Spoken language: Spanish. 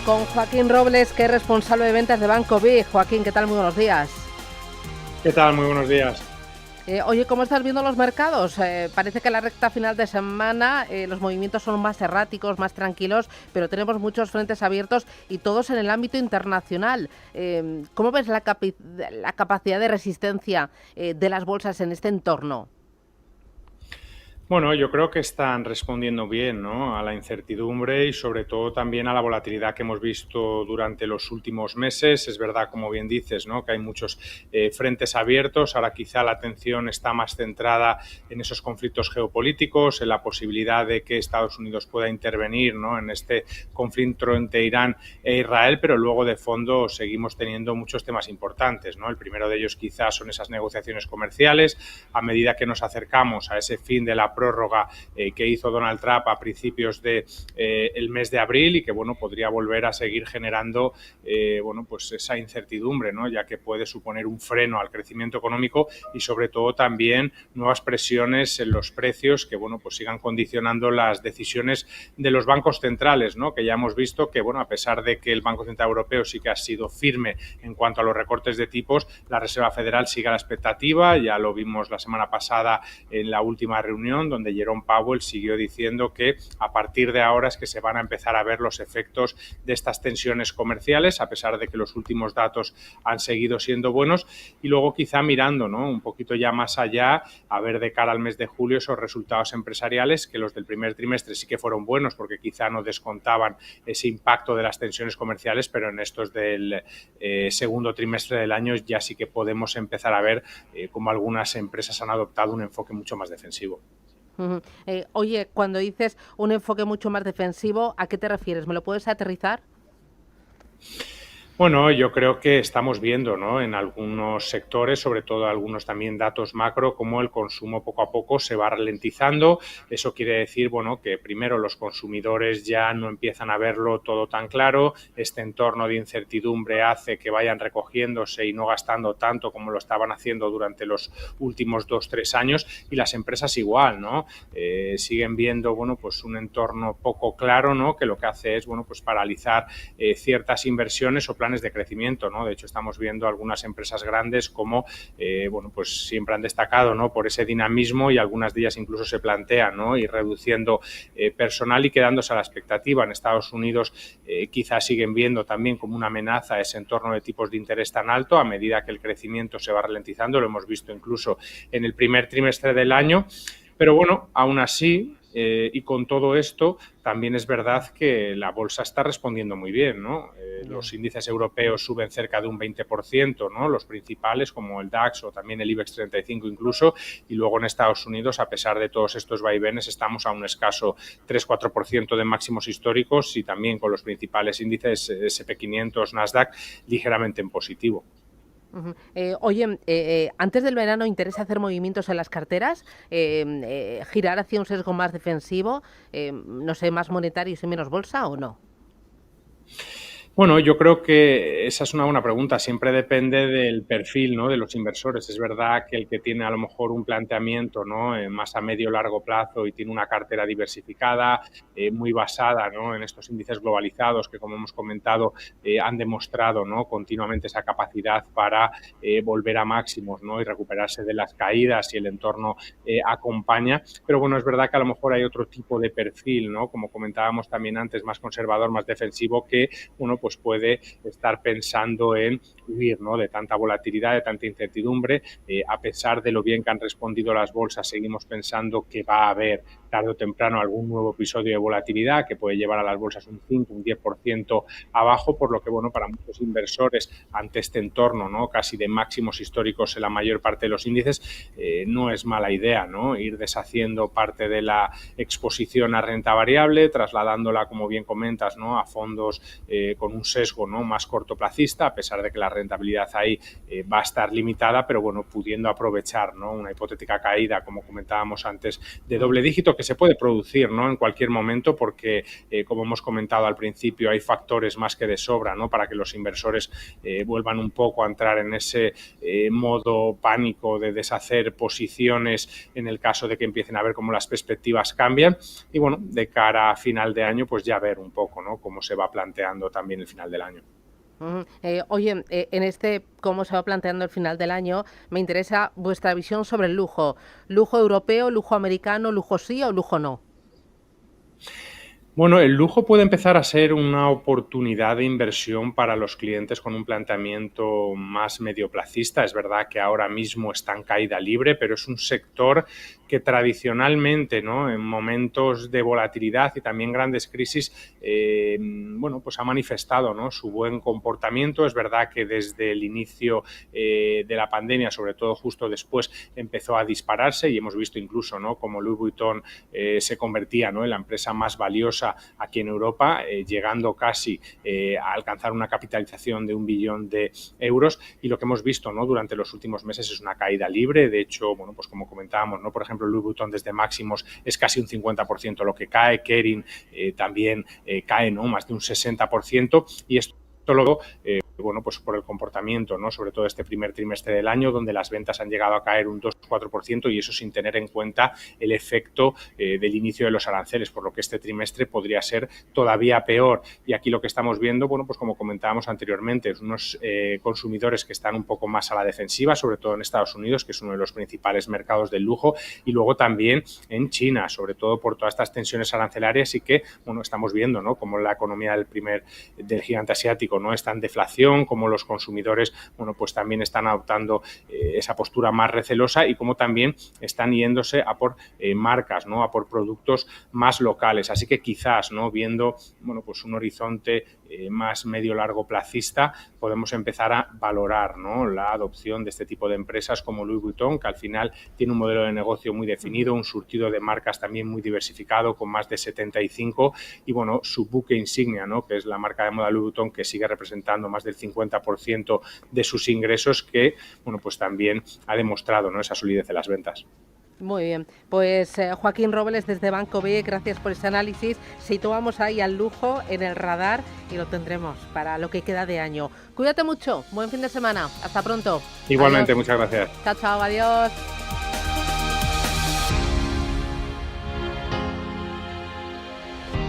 con Joaquín Robles, que es responsable de ventas de Banco BIG. Joaquín, ¿qué tal? Muy buenos días. ¿Qué tal? Muy buenos días. Oye, ¿cómo estás viendo los mercados? Parece que en la recta final de semana los movimientos son más erráticos, más tranquilos, pero tenemos muchos frentes abiertos y todos en el ámbito internacional. ¿Cómo ves la capacidad de resistencia de las bolsas en este entorno? Bueno, yo creo que están respondiendo bien, ¿no?, a la incertidumbre y sobre todo también a la volatilidad que hemos visto durante los últimos meses. Es verdad, como bien dices, ¿no?, que hay muchos frentes abiertos. Ahora quizá la atención está más centrada en esos conflictos geopolíticos, en la posibilidad de que Estados Unidos pueda intervenir, ¿no?, en este conflicto entre Irán e Israel, pero luego de fondo seguimos teniendo muchos temas importantes, ¿no? El primero de ellos quizás son esas negociaciones comerciales. A medida que nos acercamos a ese fin de la prórroga que hizo Donald Trump a principios de el mes de abril y que bueno, podría volver a seguir generando bueno, pues esa incertidumbre, ¿no?, ya que puede suponer un freno al crecimiento económico y sobre todo también nuevas presiones en los precios que bueno, pues sigan condicionando las decisiones de los bancos centrales, ¿no?, que ya hemos visto que bueno, a pesar de que el Banco Central Europeo sí que ha sido firme en cuanto a los recortes de tipos, la Reserva Federal sigue a la expectativa. Ya lo vimos la semana pasada en la última reunión, donde Jerome Powell siguió diciendo que a partir de ahora es que se van a empezar a ver los efectos de estas tensiones comerciales, a pesar de que los últimos datos han seguido siendo buenos. Y luego quizá mirando, ¿no?, un poquito ya más allá, a ver de cara al mes de julio esos resultados empresariales, que los del primer trimestre sí que fueron buenos porque quizá no descontaban ese impacto de las tensiones comerciales, pero en estos del segundo trimestre del año ya sí que podemos empezar a ver cómo algunas empresas han adoptado un enfoque mucho más defensivo. Oye, cuando dices un enfoque mucho más defensivo, ¿a qué te refieres? ¿Me lo puedes aterrizar? Bueno, yo creo que estamos viendo, ¿no?, en algunos sectores, sobre todo algunos también datos macro, cómo el consumo poco a poco se va ralentizando. Eso quiere decir, bueno, que primero los consumidores ya no empiezan a verlo todo tan claro. Este entorno de incertidumbre hace que vayan recogiéndose y no gastando tanto como lo estaban haciendo durante los últimos 2-3 años. Y las empresas igual, ¿no? Siguen viendo, bueno, pues un entorno poco claro, ¿no?, que lo que hace es, bueno, pues paralizar ciertas inversiones o planes de crecimiento, ¿no? De hecho, estamos viendo algunas empresas grandes como, bueno, pues siempre han destacado, ¿no?, por ese dinamismo, y algunas de ellas incluso se plantean, ¿no?, ir reduciendo personal y quedándose a la expectativa. En Estados Unidos quizás siguen viendo también como una amenaza ese entorno de tipos de interés tan alto a medida que el crecimiento se va ralentizando. Lo hemos visto incluso en el primer trimestre del año. Pero bueno, aún así, y con todo esto, también es verdad que la bolsa está respondiendo muy bien, ¿no? Los índices europeos suben cerca de un 20%, ¿no?, los principales como el DAX o también el IBEX 35 incluso, y luego en Estados Unidos, a pesar de todos estos vaivenes, estamos a un escaso 3-4% de máximos históricos, y también con los principales índices S&P 500, Nasdaq, ligeramente en positivo. Oye, antes del verano interesa hacer movimientos en las carteras, girar hacia un sesgo más defensivo, no sé, más monetarios y menos bolsa, ¿o no? Bueno, yo creo que esa es una buena pregunta. Siempre depende del perfil, ¿no?, de los inversores. Es verdad que el que tiene a lo mejor un planteamiento, ¿no?, más a medio o largo plazo y tiene una cartera diversificada, muy basada, ¿no?, en estos índices globalizados que, como hemos comentado, han demostrado, ¿no?, continuamente esa capacidad para volver a máximos, ¿no?, y recuperarse de las caídas, y el entorno acompaña. Pero bueno, es verdad que a lo mejor hay otro tipo de perfil, ¿no?, como comentábamos también antes, más conservador, más defensivo, que uno pues puede estar pensando en huir, ¿no?, de tanta volatilidad, de tanta incertidumbre. A pesar de lo bien que han respondido las bolsas, seguimos pensando que va a haber tarde o temprano algún nuevo episodio de volatilidad que puede llevar a las bolsas un 5, un 10% abajo, por lo que, bueno, para muchos inversores, ante este entorno, ¿no?, casi de máximos históricos en la mayor parte de los índices, no es mala idea, ¿no?, ir deshaciendo parte de la exposición a renta variable, trasladándola, como bien comentas, ¿no?, a fondos con un sesgo, ¿no?, más cortoplacista, a pesar de que la rentabilidad ahí va a estar limitada, pero bueno, pudiendo aprovechar, ¿no?, una hipotética caída, como comentábamos antes, de doble dígito, que se puede producir, ¿no?, en cualquier momento, porque como hemos comentado al principio, hay factores más que de sobra, ¿no?, para que los inversores vuelvan un poco a entrar en ese modo pánico de deshacer posiciones en el caso de que empiecen a ver cómo las perspectivas cambian. Y bueno, de cara a final de año, pues ya ver un poco, ¿no?, cómo se va planteando también en el final del año. Oye, cómo se va planteando el final del año, me interesa vuestra visión sobre el lujo. ¿Lujo europeo, lujo americano, lujo sí o lujo no? Bueno, el lujo puede empezar a ser una oportunidad de inversión para los clientes con un planteamiento más medioplacista. Es verdad que ahora mismo está en caída libre, pero es un sector que tradicionalmente, ¿no?, en momentos de volatilidad y también grandes crisis, pues ha manifestado, ¿no?, su buen comportamiento. Es verdad que desde el inicio de la pandemia, sobre todo justo después, empezó a dispararse y hemos visto incluso, ¿no?, como Louis Vuitton se convertía, ¿no?, en la empresa más valiosa aquí en Europa, llegando casi a alcanzar una capitalización de 1 billón de euros, y lo que hemos visto, ¿no?, durante los últimos meses es una caída libre. De hecho, bueno, pues como comentábamos, ¿no?, por ejemplo, Louis Vuitton desde máximos es casi un 50% lo que cae, Kering también cae, ¿no?, más de un 60%, y esto luego pues por el comportamiento, ¿no?, sobre todo este primer trimestre del año, donde las ventas han llegado a caer un 2-4%, y eso sin tener en cuenta el efecto del inicio de los aranceles, por lo que este trimestre podría ser todavía peor. Y aquí lo que estamos viendo, bueno, pues como comentábamos anteriormente, es unos consumidores que están un poco más a la defensiva, sobre todo en Estados Unidos, que es uno de los principales mercados del lujo, y luego también en China, sobre todo por todas estas tensiones arancelarias, y que, bueno, estamos viendo, ¿no?, como la economía del gigante asiático no está en deflación, como los consumidores, bueno, pues también están adoptando esa postura más recelosa, y como también están yéndose a por marcas, ¿no?, a por productos más locales. Así que quizás, ¿no?, viendo, bueno, pues un horizonte más medio-largo placista, podemos empezar a valorar, ¿no?, la adopción de este tipo de empresas como Louis Vuitton, que al final tiene un modelo de negocio muy definido, un surtido de marcas también muy diversificado, con más de 75, y bueno, su buque insignia, ¿no?, que es la marca de moda Louis Vuitton, que sigue representando más del 50% de sus ingresos, que, bueno, pues también ha demostrado, ¿no?, esa solidez de las ventas. Muy bien, pues Joaquín Robles desde Banco B, gracias por ese análisis. Situamos ahí al lujo en el radar y lo tendremos para lo que queda de año. Cuídate mucho, buen fin de semana, hasta pronto. Igualmente, Adiós. muchas gracias. Chao, chao, adiós.